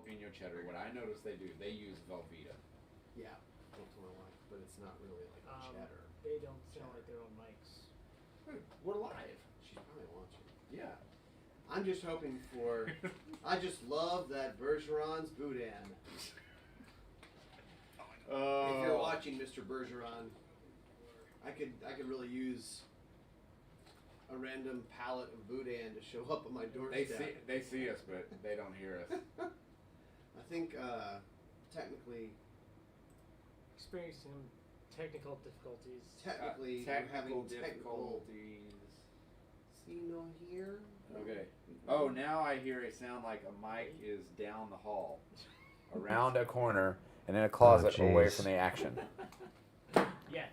jalapeno cheddar, what I noticed they do, they use Velveeta. Yeah, that's what I like, but it's not really like cheddar. They don't sound like their own mics. We're live. She's probably watching. Yeah. I'm just hoping for. I just love that Bergeron's Boudin. If you're watching, Mr. Bergeron, I could really use a random pallet of Boudin to show up on my doorstep. They see us, but they don't hear us. I think technically. Experiencing technical difficulties. Technically, we're having technical. See no here. Okay. Oh, now I hear a sound like a mic is down the hall, around a corner, and in a closet away from the action. Yes.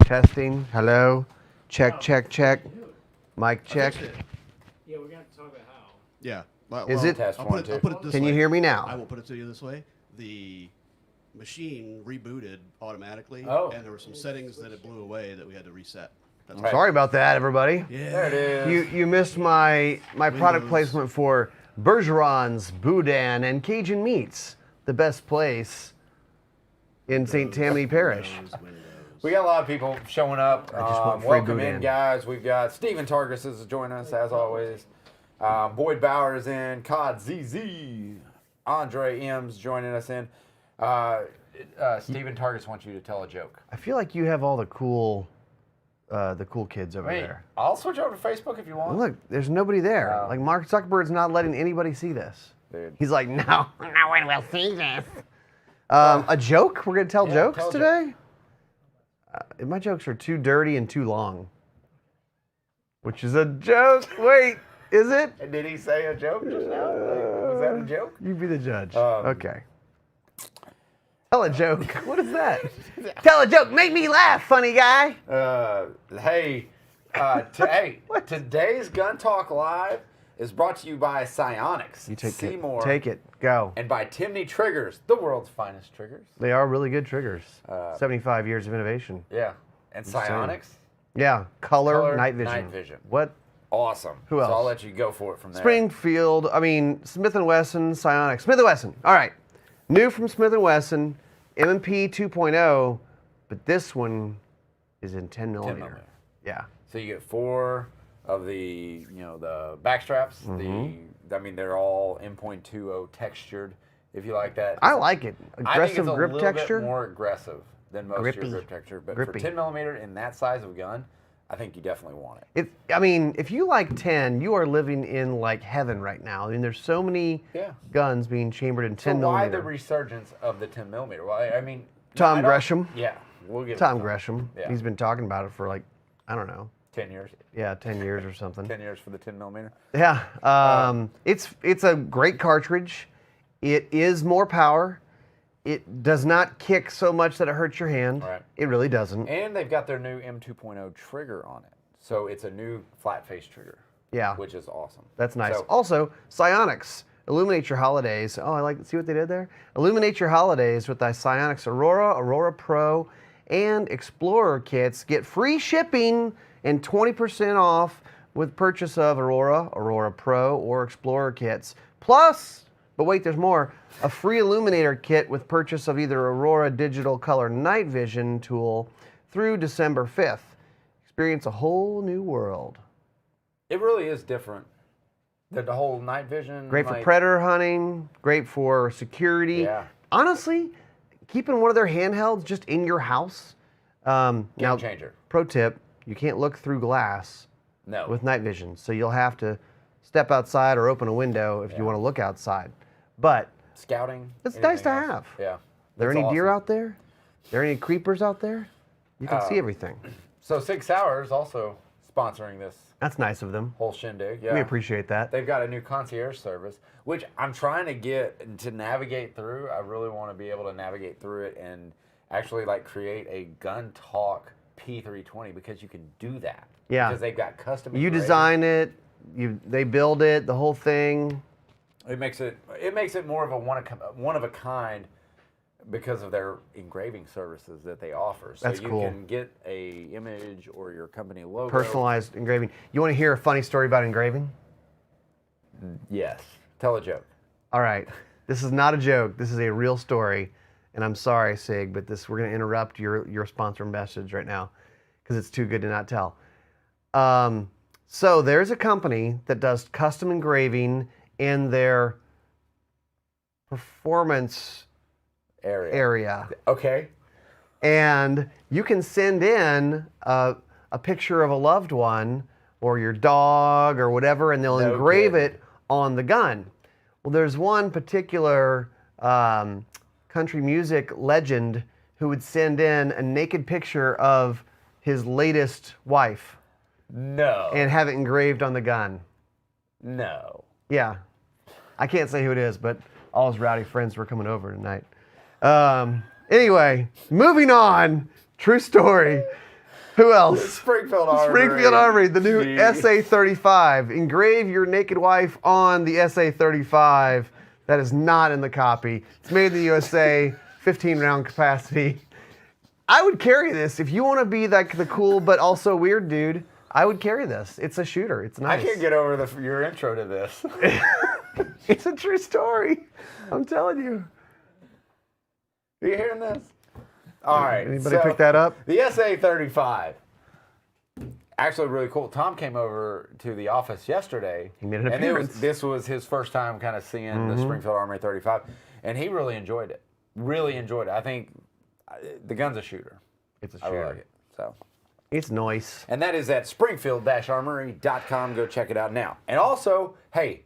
Testing. Hello. Check. Mic check. Yeah, we're going to talk about how. Yeah. Well, Is it? Test I'll one, put it two. this Can way. you hear me now? I will put it to you this way. The machine rebooted automatically, Oh. and there were some settings that it blew away that we had to reset. That's Right. Sorry about that, everybody. Yeah. There it is. You missed my product Windows. placement for Bergeron's Boudin and Cajun Meats, the best place in St. Tammany Parish. Windows. We got a lot of people showing up. I just want free Welcome boudin. in, guys. We've got Stephen Targus is joining us as always. Boyd Bauer is in. Cod ZZ. Andre M's joining us in. Stephen Targus wants you to tell a joke. I feel like you have all the cool kids over Wait, there. I'll switch over to Facebook if you want. Look, there's nobody there. No. Like Mark Zuckerberg's not letting anybody see this. Dude. He's like, no one will see this. A joke? We're gonna tell Yeah, jokes tell a today? My jokes are too dirty and too long. Which is a joke. Wait, is it? And did he say a joke just now? Was that a joke? You be the judge. Um, Okay. Tell a joke. What is that? Tell a joke. Make me laugh, funny guy. Hey, today's Gun Talk Live is brought to you by Sionyx, You take Seymour, it. Take it. Go. and by Timney Triggers, the world's finest triggers. They are really good triggers. 75 years of innovation. Yeah, and saying. Sionyx, Yeah. Color, Color, night vision. night vision. What? awesome. Who So I'll else? let you go for it from there. Springfield. Smith & Wesson, Sionyx. Smith & Wesson. All right. New from Smith & Wesson, M&P 2.0, but this one is in 10 millimeter. 10 millimeter. Yeah. So you get 4 of the, the back straps. Mm-hmm. They're all M.20 textured. If you like that, I like it. I think Aggressive it's a grip little texture. bit more aggressive than most of Grippy. your grip texture. But Grippy. for 10 millimeter in that size of gun, I think you definitely want it. If you like 10, you are living in like heaven right now. There's so many Yeah. guns being chambered in 10 So why millimeter. the resurgence of the 10 millimeter? Well, Tom I don't- Gresham. Yeah, we'll get Tom Gresham. Yeah. He's been talking about it for 10 years. yeah, 10 years or something. 10 years for the 10 millimeter. Yeah, it's a great cartridge. It is more power. It does not kick so much that it hurts your hand. Right. It really doesn't. And they've got their new M2.0 trigger on it. So it's a new flat face trigger. Yeah. Which is awesome. That's nice. So, Also, Sionyx. Illuminate your holidays. Oh, see what they did there? Illuminate your holidays with the Sionyx Aurora, Aurora Pro, and Explorer kits. Get free shipping and 20% off with purchase of Aurora, Aurora Pro, or Explorer kits. Plus, but wait, there's more. A free illuminator kit with purchase of either Aurora Digital Color Night Vision tool through December 5th. Experience a whole new world. it really is different. The whole night vision. Great for predator hunting, great for security. Yeah. Honestly, keeping one of their handhelds just in your house. Game Now, changer. pro tip, you can't look through glass No. with night vision, so you'll have to step outside or open a window if you want to look outside. But Scouting. it's nice to anything else. have. Yeah. there It's any deer awesome. out there? There any creepers out there? You can see everything. So Sig Sauer is also sponsoring this That's nice of them. whole shindig. Yeah. We appreciate that. They've got a new concierge service, which I'm trying to get to navigate through. I really want to be able to navigate through it and actually create a gun talk P320 because you can do that. Yeah. Because they've got custom. You engraving. design it, they build it, the whole thing. It makes it more of a one of a kind because of their engraving services that they offer. So That's you cool. can get a image or your company logo. Personalized engraving. You want to hear a funny story about engraving? Yes. Tell a joke. All right. This is not a joke. This is a real story. And I'm sorry, Sig, but we're going to interrupt your sponsor message right now because it's too good to not tell. So there's a company that does custom engraving in their performance area. Okay. And you can send in a picture of a loved one or your dog or whatever, and they'll engrave it on the gun. Well, there's one particular country music legend who would send in a naked picture of his latest wife. No. And have it engraved on the gun. No. Yeah. I can't say who it is, but all his rowdy friends were coming over tonight. Anyway, moving on. True story. Who else? Springfield Armory. Springfield Armory, the new SA-35. Engrave your naked wife on the SA-35. That is not in the copy. It's made in the USA, 15-round capacity. I would carry this. If you want to be like the cool but also weird dude, I would carry this. It's a shooter. It's nice. I can't get over your intro to this. It's a true story. I'm telling you. Are you hearing this? All right. Anybody pick that up? The SA-35. Actually, really cool. Tom came over to the office yesterday. He made an appearance. This was his first time kind of seeing the Springfield Armory 35, and he really enjoyed it. Really enjoyed it. I think the gun's a shooter. It's a I really shooter. like it. So. It's nice. And that is at springfield-armory.com. Go check it out now. And also, hey,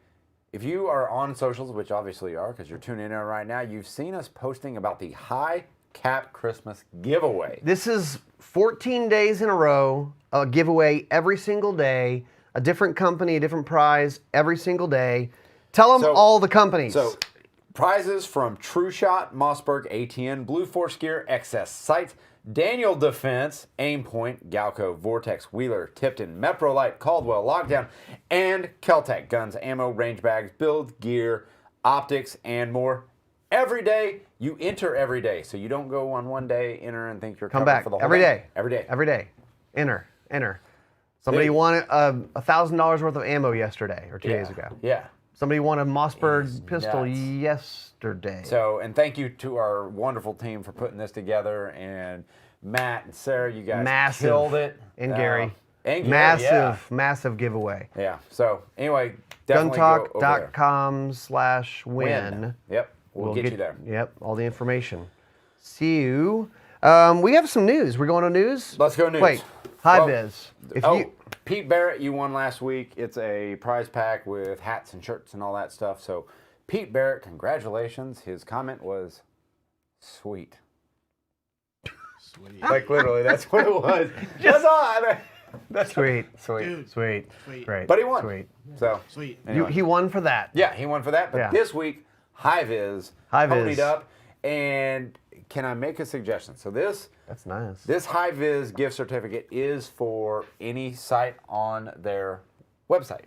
if you are on socials, which obviously you are because you're tuning in right now, you've seen us posting about the High Cap Christmas giveaway. This is 14 days in a row, a giveaway every single day, a different company, a different prize every single day. Tell them all the companies. So, prizes from True Shot, Mossberg, ATN, Blue Force Gear, XS Sights, Daniel Defense, Aimpoint, Galco, Vortex, Wheeler, Tipton, Meprolite, Caldwell, Lockdown, and Keltec guns, ammo, range bags, build, gear, optics, and more. Every day, you enter every day. So you don't go on one day, enter, and think you're come covered back for the whole every day. Every day. Every day. Enter. Somebody won $1,000 worth of ammo yesterday or 2 days ago. Yeah. Somebody won a Mossberg pistol yesterday. So, and thank you to our wonderful team for putting this together, and Matt and Sarah, you guys killed it. And Gary. And Gary, massive giveaway. Yeah. So, anyway, definitely go over there. Guntalk.com/win. Yep. We'll get you there. Yep, all the information. See you. We have some news. We're going to news? Let's go news. Wait, HIVIZ. Pete Barrett, you won last week. It's a prize pack with hats and shirts and all that stuff. So, Pete Barrett, congratulations. His comment was sweet. Sweet. Like, literally, that's what it was. Just on. That's Sweet. Dude. Sweet. Sweet. Great. But he won. Sweet. So, Sweet. anyway. He won for that. Yeah, he won for that. But Yeah. this week, HIVIZ ponied up. And can I make a suggestion? So That's nice. this HIVIZ gift certificate is for any site on their website.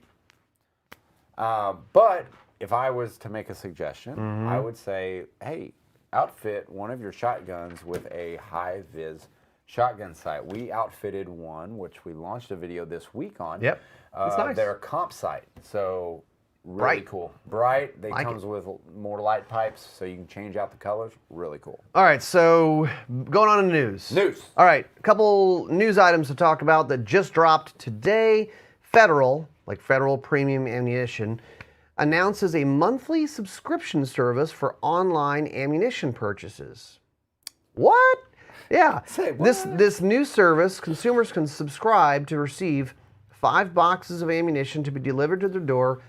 But if I was to make a suggestion, I would say, hey, outfit one of your shotguns with a HIVIZ shotgun sight. We outfitted one, which we launched a video this week on. Yep. It's nice. Their comp sight. So really Bright. cool. Bright. They Like comes with more light pipes, so you can change out the colors. Really cool. All right, so going on to news. News. All right, a couple news items to talk about that just dropped today. Federal Premium Ammunition, announces a monthly subscription service for online ammunition purchases. What? Yeah. Say what? This new service, consumers can subscribe to receive 5 boxes of ammunition to be delivered to their door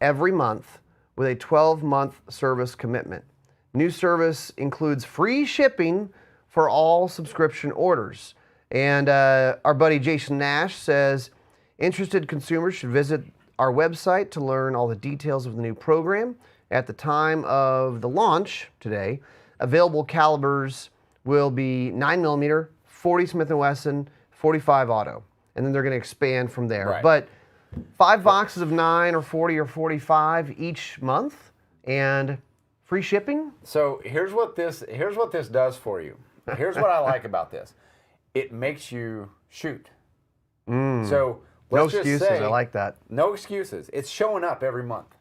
every month with a 12-month service commitment. New service includes free shipping for all subscription orders. And our buddy Jason Nash says, interested consumers should visit our website to learn all the details of the new program. At the time of the launch today, available calibers will be 9mm, 40 Smith & Wesson, 45 auto. And then they're going to expand from there. Right. But 5 boxes of 9 or 40 or 45 each month and free shipping. So here's what this does for you. Here's what I like about this. It makes you shoot. So No let's just excuses. say, I like that. no excuses. It's showing up every month.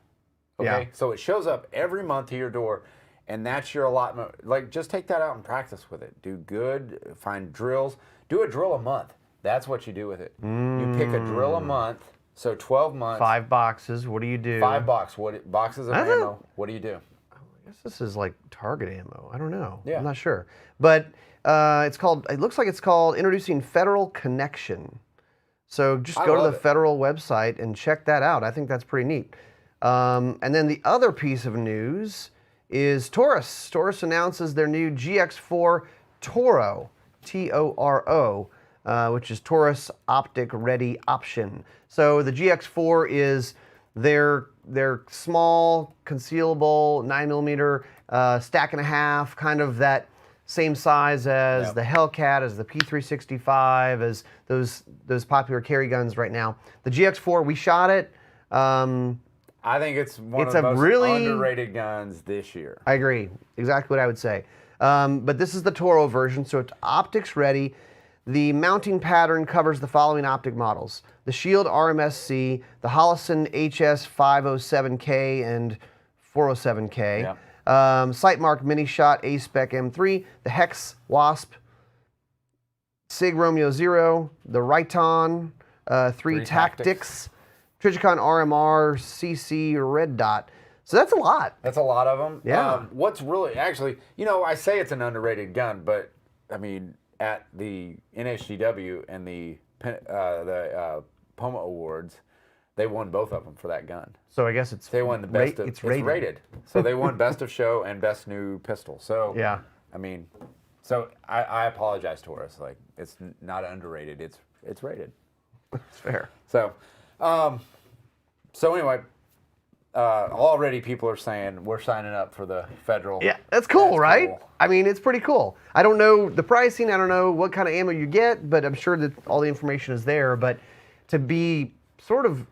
Okay, Yeah. so it shows up every month to your door, and that's your allotment. Like, just take that out and practice with it. Do good, find drills. Do a drill a month. That's what you do with it. You pick a drill a month, so 12 months. 5 boxes. What do you do? 5 boxes of That's ammo. What do you do? I guess this is like target ammo. I don't know. Yeah. I'm not sure. But it looks like it's called Introducing Federal Connection. So just go to love the it. federal website and check that out. I think that's pretty neat. And then the other piece of news is Taurus. Taurus announces their new GX4 TORO, TORO, which is Taurus Optic Ready Option. So the GX4 is their small, concealable 9mm stack and a half, kind of that same size as the Hellcat, as the P365, as those popular carry guns right now. The GX4, we shot it. I think it's one It's of the a most really- underrated guns this year. I agree. Exactly what I would say. But this is the Toro version, so it's optics ready. The mounting pattern covers the following optic models: the Shield RMSC, the Holosun HS507K and 407K, Sightmark Mini Shot A-Spec M3, the Hex Wasp, Sig Romeo Zero, the Rayton 3 Tactics, Trijicon RMR CC Red Dot. So that's a lot. That's a lot of them. Yeah. What's really, actually, I say it's an underrated gun, but I mean, at the NHGW and the POMA Awards, they won both of them for that gun. So I guess it's They won the best of. it's rated. So they won best of show and best new pistol. So Yeah. I mean, so I apologize, Taurus. Like, it's not underrated. It's rated. It's fair. So, anyway, already people are saying we're signing up for the federal. Yeah, that's cool, That's right? cool. I mean, it's pretty cool. I don't know the pricing. I don't know what kind of ammo you get, but I'm sure that all the information is there. But to be sort of,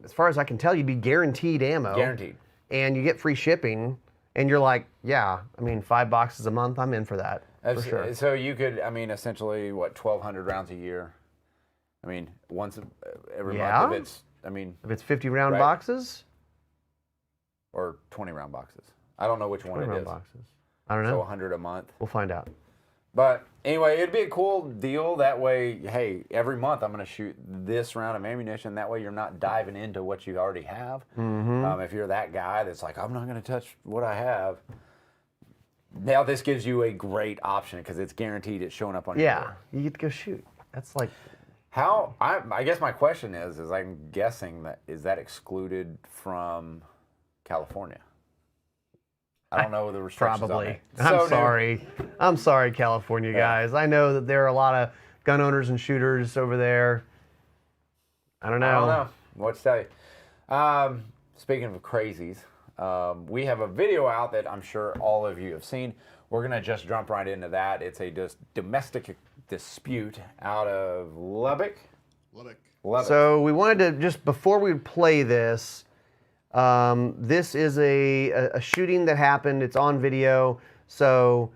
as far as I can tell, you'd be guaranteed ammo. Guaranteed. And you get free shipping. And you're like, yeah, I mean, 5 boxes a month, I'm in for that. For sure. So you could, I mean, essentially, 1,200 rounds a year. I mean, once every Yeah. month if it's, I mean, If it's 50-round Right. boxes, or 20-round boxes. I don't know which one it 20-round is. boxes. I don't So know. 100 a month. We'll find out. But anyway, it'd be a cool deal. That way, hey, every month I'm going to shoot this round of ammunition. That way you're not diving into what you already have. If you're that guy that's like, I'm not going to touch what I have. Now this gives you a great option because it's guaranteed it's showing up on your Yeah, door. you get to go shoot. That's like, How, I guess my question is I'm guessing that, is that excluded from California? I don't know the restrictions on probably. it. I'm So, sorry. I'm sorry, California guys. I know that there are a lot of gun owners and shooters over there. I don't know. I don't know what to tell you. Speaking of crazies, we have a video out that I'm sure all of you have seen. We're going to just jump right into that. It's a domestic dispute out of Lubbock. Lubbock. So we wanted to, just before we play this, this is a shooting that happened. It's on video, so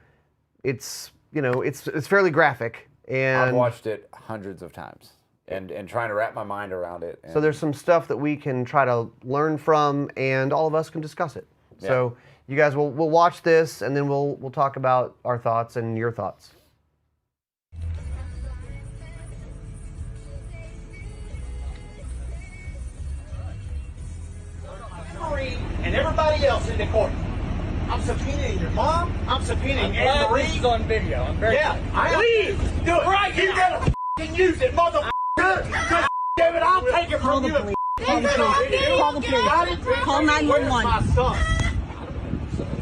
it's it's fairly graphic. And I've watched it hundreds of times and trying to wrap my mind around it. so there's some stuff that we can try to learn from, and all of us can discuss it. Yeah. So you guys will watch this, and then we'll talk about our thoughts and your thoughts. Armory and everybody else in the court. I'm subpoenaing your mom. I'm subpoenaing Anne Marie. This is on video. I'm very Yeah, I please do it. Right, you gotta f***ing use it, motherfucker. Because damn it, I'll take it from you. Call the police. Call the police. Call 911. My son.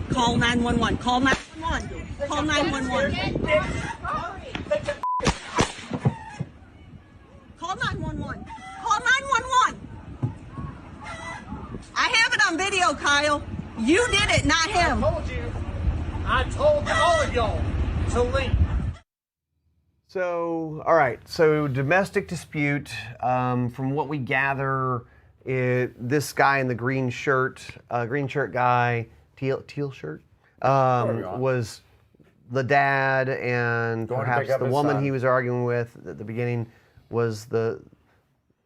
Call 911. Call 911. Call 911. Call 911. Call 911. I have it on video, Kyle. You did it, not him. I told all of y'all to leave. So, all right. So, domestic dispute. From what we gather, this guy in the green shirt guy, teal shirt, was the dad, and Going to perhaps pick up the his woman son. he was arguing with at the beginning was the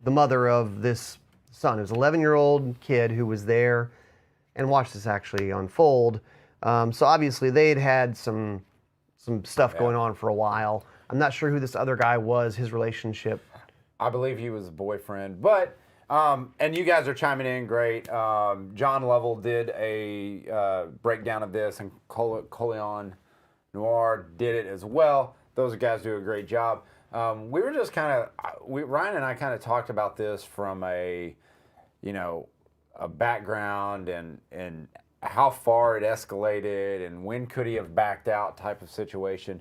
mother of this son. It was an 11-year-old kid who was there. and watch this actually unfold. So obviously they had some stuff going on for a while. I'm not sure who this other guy was, his relationship. I believe he was a boyfriend, but and you guys are chiming in great. John Lovell did a breakdown of this, and Coleon Noir did it as well. Those guys do a great job. We were just kind of, Ryan and I kind of talked about this from a background and how far it escalated and when could he have backed out type of situation.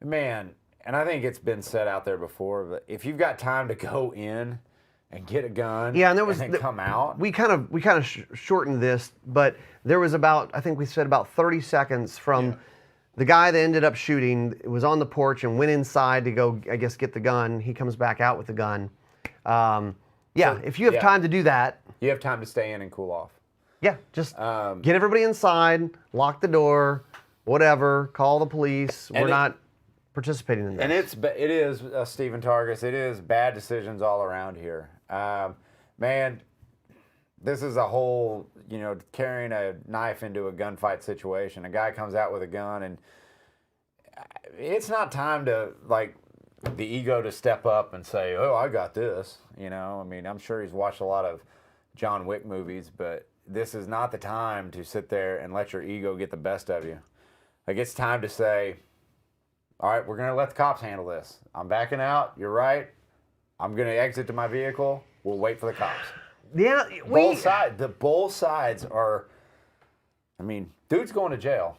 Man, and I think it's been said out there before, but if you've got time to go in and get a gun, yeah, and there was then come out. We kind of shortened this, but there was I think we said about 30 seconds from the guy that ended up shooting. It was on the porch and went inside to go, I guess, get the gun. He comes back out with the gun. If you have time to do that, you have time to stay in and cool off. Yeah, just get everybody inside, lock the door, whatever. Call the police. We're not participating in this. And it is Stephen Targus. It is bad decisions all around here. Man, this is a whole, carrying a knife into a gunfight situation. A guy comes out with a gun, and it's not time to, the ego to step up and say, oh, I got this. I'm sure he's watched a lot of John Wick movies, but this is not the time to sit there and let your ego get the best of you. It's time to say, all right, we're going to let the cops handle this. I'm backing out. You're right. I'm going to exit to my vehicle. We'll wait for the cops. Yeah, both sides are, dude's going to jail.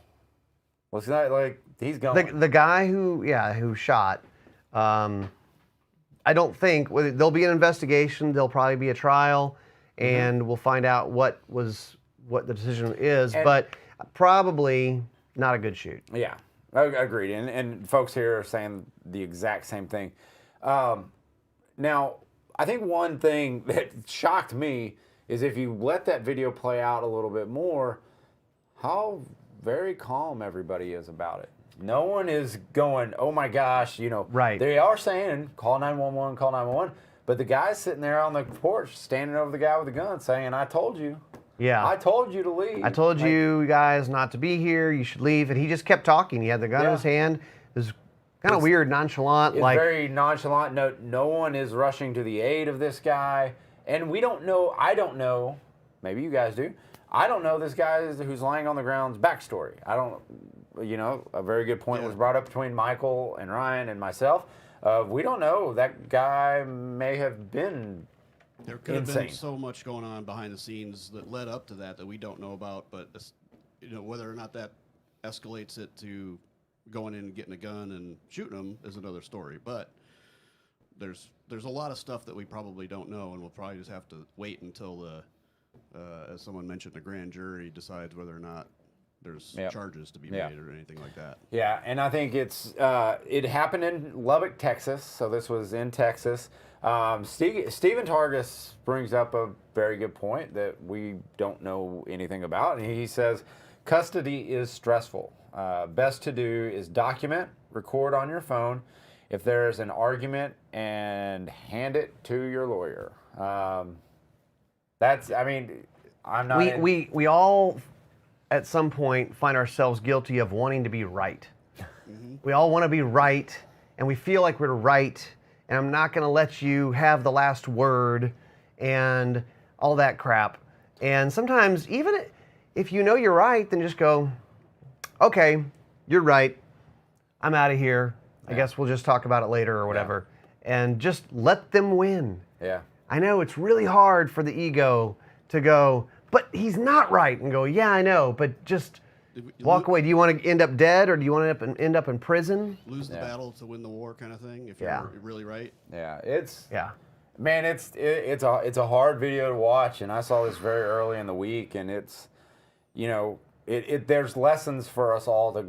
Well, it's not like he's going. The guy who shot, I don't think, there'll be an investigation, there'll probably be a trial, and we'll find out what the decision is, but probably not a good shoot. Yeah, agreed. And folks here are saying the exact same thing. Now, I think one thing that shocked me is if you let that video play out a little bit more, how very calm everybody is about it. No one is going, oh my gosh, Right. They are saying, call 911, call 911. But the guy's sitting there on the porch, standing over the guy with the gun, saying, I told you. Yeah. I told you to leave. I told you guys not to be here. You should leave. And he just kept talking. He had the gun in his hand. It was kind of weird, nonchalant. It's very nonchalant. No one is rushing to the aid of this guy. And we don't know, I don't know, maybe you guys do, I don't know this guy who's lying on the ground's backstory. I don't, a very good point was brought up between Michael and Ryan and myself. We don't know. That guy may have been There could insane. have been so much going on behind the scenes that led up to that we don't know about. But whether or not that escalates it to going in and getting a gun and shooting them is another story. But there's a lot of stuff that we probably don't know, and we'll probably just have to wait until as someone mentioned, the grand jury decides whether or not there's charges to be made or anything like that. Yeah, and I think it happened in Lubbock, Texas. So this was in Texas. Stephen Targus brings up a very good point that we don't know anything about. And he says, custody is stressful. Best to do is document, record on your phone. If there's an argument, and hand it to your lawyer. I'm not. We all, at some point, find ourselves guilty of wanting to be right. We all want to be right, and we feel like we're right, and I'm not going to let you have the last word, and all that crap. And sometimes, even if you know you're right, then just go, okay, you're right. I'm out of here. I guess we'll just talk about it later or whatever. And just let them win. Yeah. I know it's really hard for the ego to go, but he's not right, and go, yeah, I know, but just walk away. Do you want to end up dead, or do you want to end up in prison? Lose the battle to win the war kind of thing, if Yeah. you're really right. Yeah. Man, it's a hard video to watch, and I saw this very early in the week, and it's, there's lessons for us all to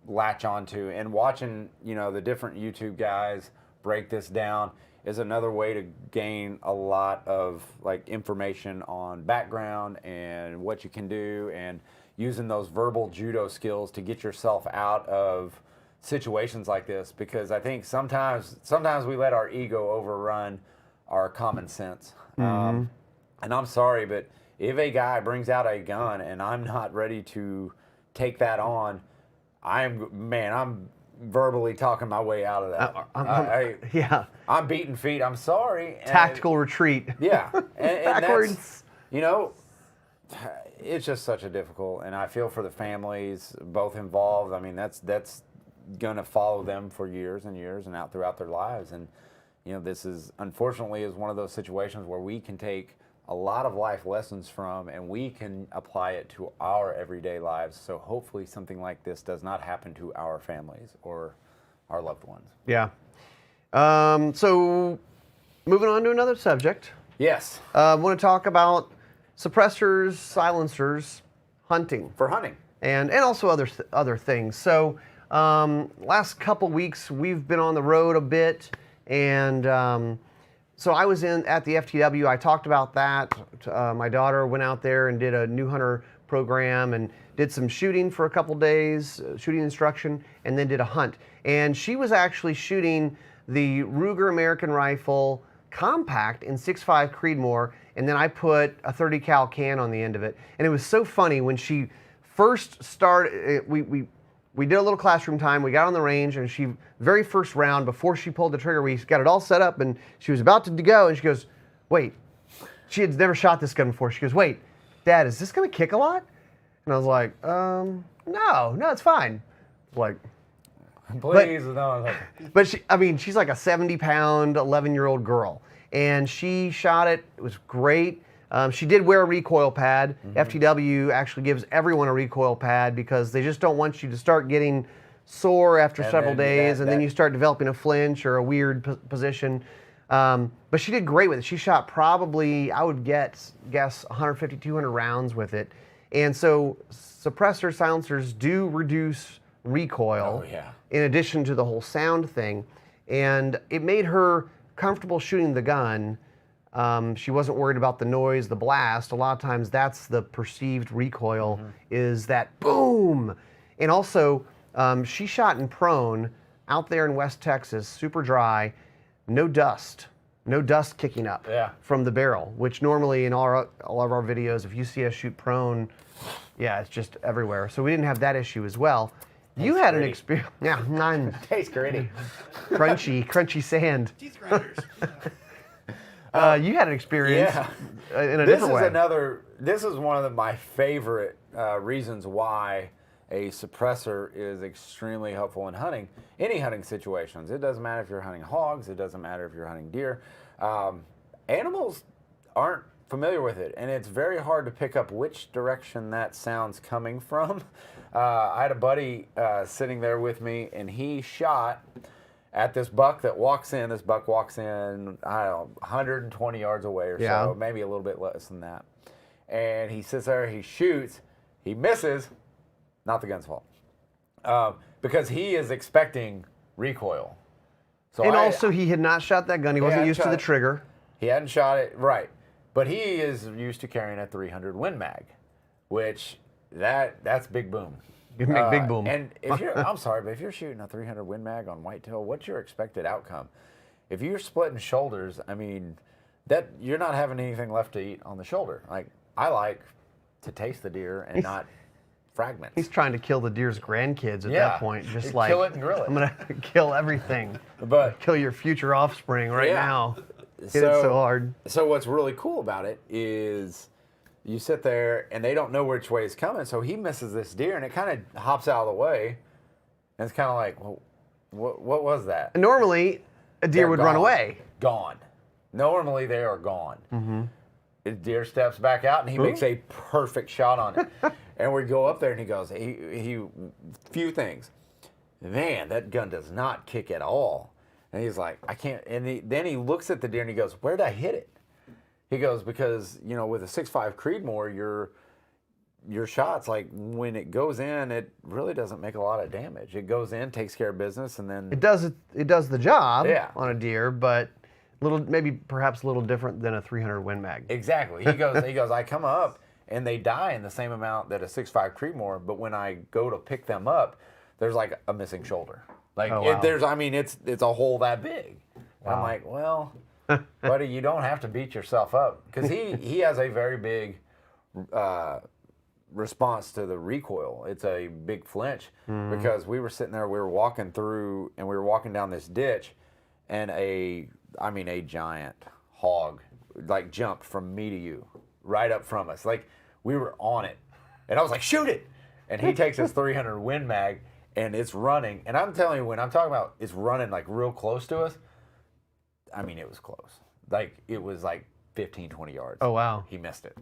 latch onto, and watching the different YouTube guys break this down is another way to gain a lot of information on background and what you can do, and using those verbal judo skills to get yourself out of situations like this, because I think sometimes we let our ego overrun our common sense. And I'm sorry, but if a guy brings out a gun and I'm not ready to take that on, I'm verbally talking my way out of that. Yeah. I'm beating feet. I'm sorry. Tactical retreat. Yeah. And Backwards. that's, it's just such a difficult, and I feel for the families both involved. I mean, that's going to follow them for years and years and out throughout their lives. And, this is, unfortunately, is one of those situations where we can take a lot of life lessons from, and we can apply it to our everyday lives. So hopefully something like this does not happen to our families or our loved ones. Yeah. So moving on to another subject. Yes. I want to talk about suppressors, silencers, hunting. For hunting. And also other things. So last couple weeks we've been on the road a bit, and so I was at the FTW. I talked about that. My daughter went out there and did a new hunter program and did some shooting for a couple days, shooting instruction, and then did a hunt. And she was actually shooting the Ruger American Rifle Compact in 6.5 Creedmoor, and then I put a 30 cal can on the end of it. And it was so funny when she first started. We did a little classroom time. We got on the range, and very first round, before she pulled the trigger, we got it all set up, and she was about to go, and she goes, wait. She had never shot this gun before. She goes, wait, Dad, is this going to kick a lot? And I was like, no, it's fine. Like, please, no. But she's like a 70-pound, 11-year-old girl, and she shot it. It was great. She did wear a recoil pad. FTW actually gives everyone a recoil pad because they just don't want you to start getting sore after several days, and then you start developing a flinch or a weird position. But she did great with it. She shot probably, I would guess 150, 200 rounds with it. And so suppressor silencers do reduce recoil in addition to the whole sound thing. And it made her comfortable shooting the gun. She wasn't worried about the noise, the blast. A lot of times that's the perceived recoil, is that boom. And also, she shot in prone out there in West Texas, super dry, no dust kicking up from the barrel, which normally in all of our videos, if you see us shoot prone, it's just everywhere. So we didn't have that issue as well. You had an experience. Yeah, mine. Tastes gritty. Crunchy sand. Teeth grinders. You had an experience in a different way. This is one of my favorite reasons why a suppressor is extremely helpful in hunting, any hunting situations. It doesn't matter if you're hunting hogs, it doesn't matter if you're hunting deer. Animals aren't familiar with it, and it's very hard to pick up which direction that sound's coming from. I had a buddy sitting there with me, and he shot at this buck that walks in. This buck walks in, I don't know, 120 yards away or so, maybe a little bit less than that. And he sits there, he shoots, he misses, not the gun's fault, because he is expecting recoil. So also, he had not shot that gun. He wasn't used to the trigger. He hadn't shot it, right. But he is used to carrying a 300 Win Mag, which that's big boom. You make big boom. And if you're, I'm sorry, but if you're shooting a 300 Win Mag on whitetail, what's your expected outcome? If you're splitting shoulders, I mean, that you're not having anything left to eat on the shoulder. Like, I like to taste the deer and not fragments. He's trying to kill the deer's grandkids at that point. Just like, kill it and grill it. I'm gonna kill everything. But kill your future offspring right now. Hit it so hard. So what's really cool about it is you sit there and they don't know which way it's coming, so he misses this deer and it kind of hops out of the way, and it's kind of like, well, what was that? And normally, a deer would run away. Gone. Normally, they are gone. The deer steps back out and he makes a perfect shot on it. And we go up there and he goes, few things. Man, that gun does not kick at all. And he's like, I can't. And then he looks at the deer and he goes, where'd I hit it? He goes, because, you know, with a 6.5 Creedmoor, your shots, like when it goes in, it really doesn't make a lot of damage. It goes in, takes care of business, and then it does the job on a deer, but perhaps a little different than a 300 Win Mag. Exactly. He goes, I come up and they die in the same amount that a 6.5 Creedmoor, but when I go to pick them up, there's like a missing shoulder. Like it's a hole that big. Wow. I'm like, well, buddy, you don't have to beat yourself up, because he has a very big response to the recoil. It's a big flinch because we were sitting there, we were walking through, and we were walking down this ditch, and a giant hog like jumped from me to you, right up from us. Like we were on it, and I was like, shoot it! And he takes his 300 Win Mag, and it's running. And I'm telling you, when I'm talking about it's running like real close to us, I mean, it was close. Like it was like 15, 20 yards. Oh wow. He missed it.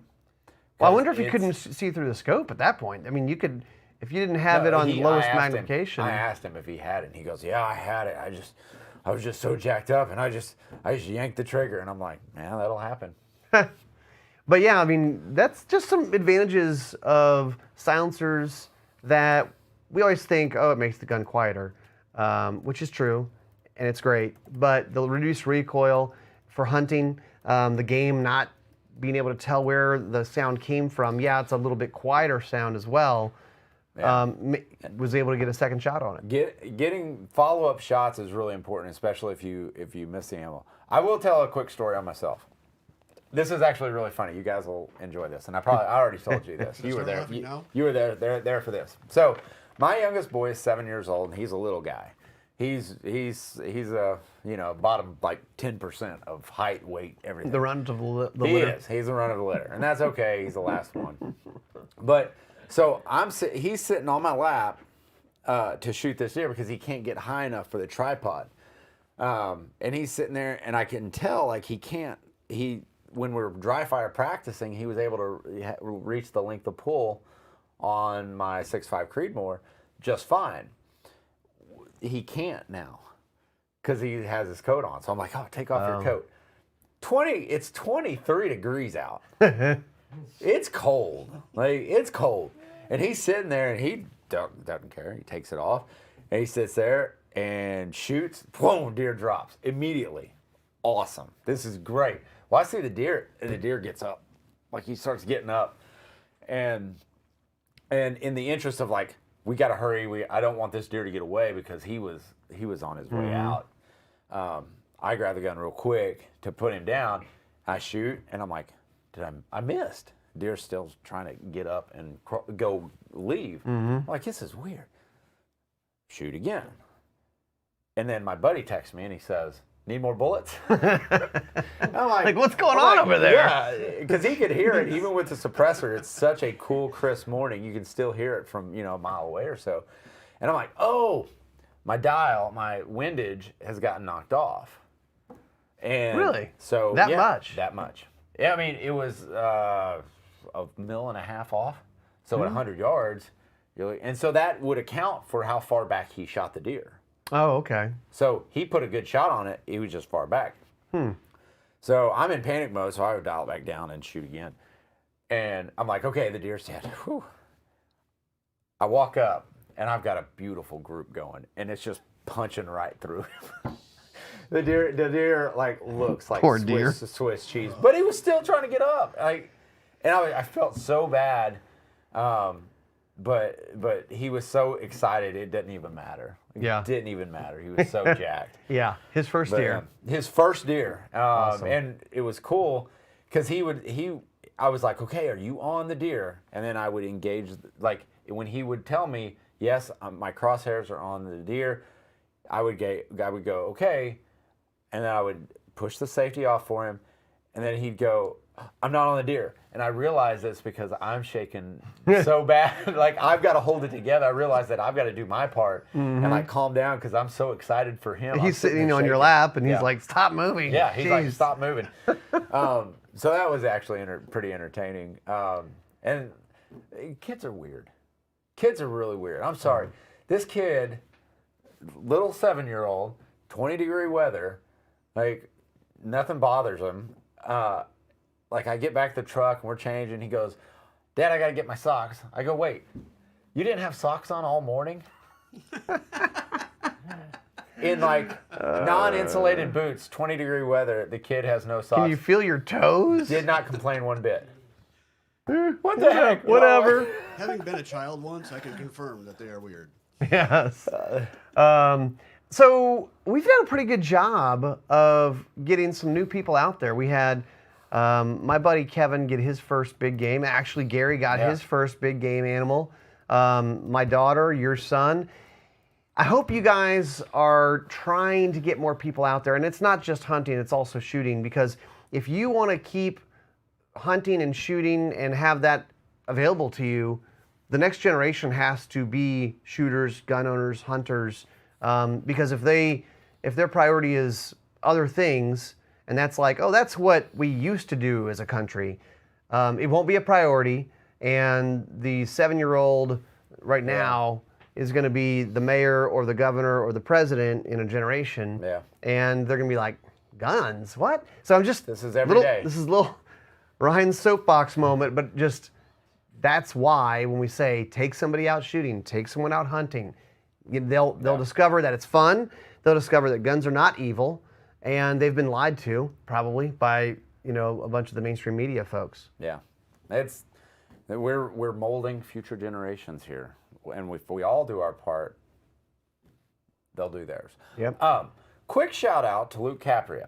Well, I wonder if you couldn't see through the scope at that point. I mean, you could, if you didn't have it on lowest magnification. I asked him if he had it, and he goes, "Yeah, I had it. I was just so jacked up, and I just yanked the trigger." And I'm like, "Man, that'll happen." But yeah, I mean, that's just some advantages of silencers that we always think, oh, it makes the gun quieter, which is true, and it's great. But the reduced recoil for hunting, the game not being able to tell where the sound came from, yeah, it's a little bit quieter sound as well. Yeah. Was able to get a second shot on it. Getting follow-up shots is really important, especially if you miss the ammo. I will tell a quick story on myself. This is actually really funny. You guys will enjoy this, and I already told you this. You were there. You were there for this. So, my youngest boy is 7 years old, and he's a little guy. He's a bottom like 10% of height, weight, everything. The run of the litter. He is. He's the run of the litter, and that's okay. He's the last one. But so he's sitting on my lap to shoot this deer because he can't get high enough for the tripod, and he's sitting there, and I can tell like he can't. When we were dry fire practicing, he was able to reach the length of pull on my 6.5 Creedmoor just fine. He can't now because he has his coat on. So I'm like, oh, take off your coat. It's 23 degrees out. It's cold. Like, it's cold. And he's sitting there, and he doesn't care. He takes it off, and he sits there and shoots. Boom, deer drops immediately. Awesome. This is great. Well, I see the deer, and the deer gets up. Like, he starts getting up. And in the interest of, like, we got to hurry. I don't want this deer to get away because he was on his way out. I grab the gun real quick to put him down. I shoot, and I'm like, I missed. Deer's still trying to get up and go leave. I'm like, this is weird. Shoot again. And then my buddy texts me, and he says, need more bullets? I'm like, what's going on over there? Yeah, because he could hear it even with the suppressor. It's such a cool, crisp morning. You can still hear it from a mile away or so. And I'm like, oh, my windage has gotten knocked off. And really? So that much? That much. Yeah, I mean, it was a mil and a half off. So at 100 yards, and so that would account for how far back he shot the deer. Oh, okay. So he put a good shot on it. He was just far back. So I'm in panic mode, so I would dial it back down and shoot again. And I'm like, okay, the deer's dead. Whew. I walk up, and I've got a beautiful group going, and it's just punching right through him. The deer like looks like poor deer. Swiss cheese, but he was still trying to get up. And I felt so bad. But he was so excited it didn't even matter. It didn't even matter. He was so jacked. Yeah, his first deer. His first deer. Awesome. And it was cool because I was like, okay, are you on the deer? And then I would engage, like when he would tell me, yes, my crosshairs are on the deer, I would go, okay. And then I would push the safety off for him. And then he'd go, I'm not on the deer. And I realize it's because I'm shaking so bad. Like, I've got to hold it together. I realize that I've got to do my part and like calm down because I'm so excited for him. He's sitting on your lap and he's like, stop moving. Yeah, he's like, stop moving. So that was actually pretty entertaining. And kids are weird. Kids are really weird. I'm sorry. This kid, little 7-year-old, 20-degree weather, like nothing bothers him. Like I get back to the truck and we're changing. He goes, Dad, I got to get my socks. I go, wait, you didn't have socks on all morning? In like non-insulated boots, 20-degree weather, the kid has no socks. Can you feel your toes? Did not complain one bit. What the heck? Whatever. Having been a child once, I can confirm that they are weird. Yes. So we've done a pretty good job of getting some new people out there. We had My buddy Kevin get his first big game. Actually, Gary got his first big game animal. My daughter, your son. I hope you guys are trying to get more people out there. And it's not just hunting, it's also shooting. Because if you want to keep hunting and shooting and have that available to you, the next generation has to be shooters, gun owners, hunters. Because if their priority is other things, and that's like, oh, that's what we used to do as a country, it won't be a priority. And the 7-year-old right now is going to be the mayor or the governor or the president in a generation. Yeah. And they're going to be like, guns? What? So I'm just... This is every day. This is a little Ryan's soapbox moment, but just that's why when we say take somebody out shooting, take someone out hunting, they'll discover that it's fun. They'll discover that guns are not evil, and they've been lied to probably by a bunch of the mainstream media folks. Yeah, we're molding future generations here, and if we all do our part, they'll do theirs. Yep. Quick shout out to Luke Capria.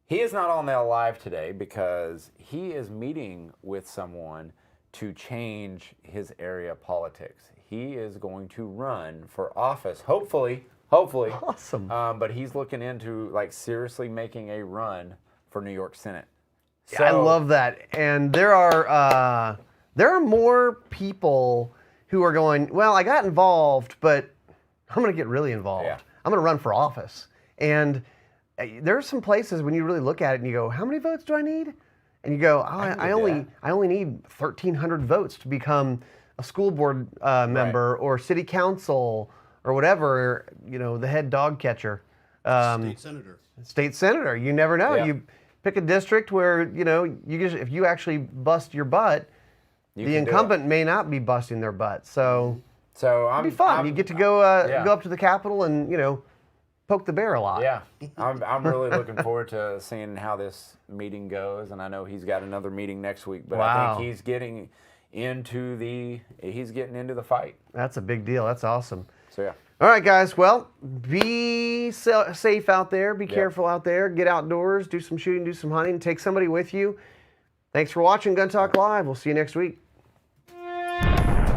He is not on the live today because he is meeting with someone to change his area politics. He is going to run for office, hopefully. Awesome. But he's looking into seriously making a run for New York Senate. I love that. And there are more people who are going, well, I got involved, but I'm going to get really involved. Yeah. I'm going to run for office. And there are some places when you really look at it and you go, how many votes do I need? And you go, oh, I only need 1,300 votes to become a school board member or city council or whatever, the head dog catcher. State senator. You never know. Yeah. You pick a district where, if you actually bust your butt, the incumbent may not be busting their butt. So it'll be fun. You get to go up to the Capitol and, poke the bear a lot. Yeah, I'm really looking forward to seeing how this meeting goes, and I know he's got another meeting next week, but I think he's getting into the fight. That's a big deal. That's awesome. So yeah. All right, guys. Well, be safe out there. Be careful out there. Get outdoors. Do some shooting. Do some hunting. Take somebody with you. Thanks for watching Gun Talk Live. We'll see you next week.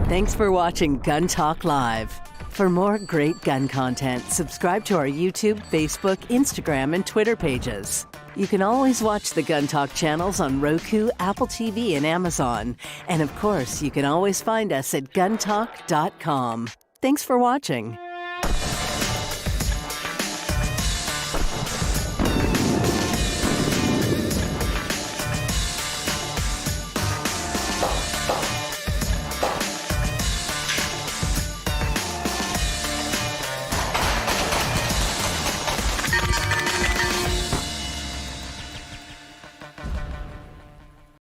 Thanks for watching Gun Talk Live. For more great gun content, subscribe to our YouTube, Facebook, Instagram, and Twitter pages. You can always watch the Gun Talk channels on Roku, Apple TV, and Amazon. And of course, you can always find us at guntalk.com. Thanks for watching.